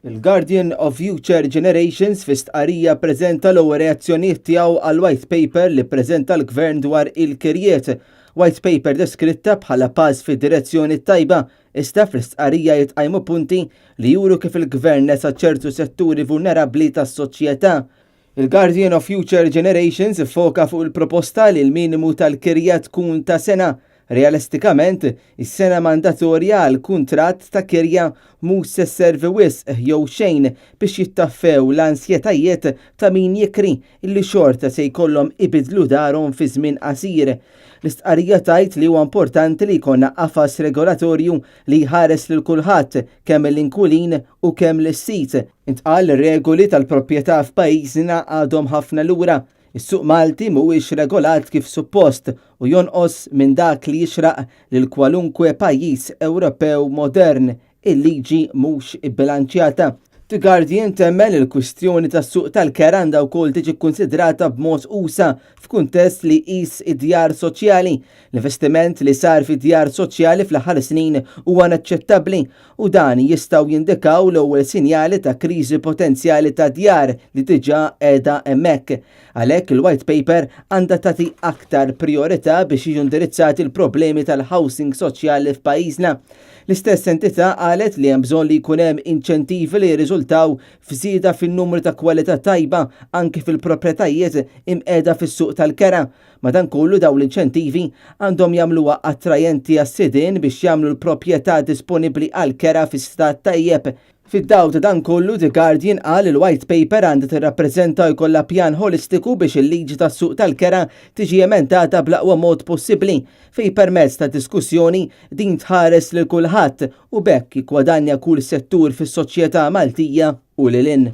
Il-Guardian of Future Generations fi stqarrija ppreżenta l-ewwel reazzjonijiet tiegħu għal white paper li ppreżenta l-Gvern dwar il-kirjiet. White paper deskritta bħala pass fid-direzzjoni tajba, iżda fl-istqarrija jitqajmu punti li juru kif il-Gvern nesa ċertu setturi vulnerabbli tas-soċjetà. Il-Guardian of Future Generations iffoka fuq il-proposta li l-minimu tal-kirja tkun ta' sena. Realistikament, is-sena mandatorja għal kuntratt ta' kirja mhux se sservi wisq jew xejn biex jittaffew l-ansjetajiet ta' min jikri illi xorta se jkollhom ibidlu darhom fi żmien qasir. L-istqarrija tgħid li huwa importanti li jkollna qafas regolatorju li jħares lil kulħadd kemm l-inkwilin u kemm lis-sit. Intqal ir-regoli tal-proprjetà f'pajjiżna għadhom ħafna lura. Is-suq Malti mhuwiex regolat kif suppost u jonqos minn dak li jixraq lil kwalunkwe pajjiż Ewropew modern, il-liġi mhux ibbilanċjata. The Guardian temmel il-kwistjoni tas-suq tal-kera għandha wkoll tiġi kkunsidrata b'mod usa f'kuntest li qis id-djar soċjali. L-investiment li sar fid-djar soċjali fl-aħħar snin huwa inaċċettabbli u dan jistgħu jindikaw l-ewwel sinjali ta' kriżi potenzjali ta' djar li diġà qiegħda hemmhekk. Għalhekk il-White Paper għandha tagħti aktar priorità biex jiġu indirizzati l-problemi tal-housing soċjali f'pajjiżna. L-istess entità qalet li hemm bżonn li jkun hemm inċentivi li jirriżultaw f'żieda fin-numru ta' kwalità tajba anke fil-proprjetajiet imqiegħda fis-suq tal-kera. Madankollu dawn l-inċentivi għandhom jagħmluha attrajenti għas-sidien biex jagħmlu l-proprjetà disponibbli għall-kera fi stat tajjeb. Fid-dawl ta' dan kollu The Guardian qal il-White Paper għandha tirrappreżenta jkollha pjan holistiku biex il-liġi tas-suq tal-kera tiġi emendata bl-aqwa mod possibbli fejn permezz ta' diskussjoni din tħares lil kulħadd u bekk jikkwadanja kull settur fis-soċjetà Maltija u lil hinn.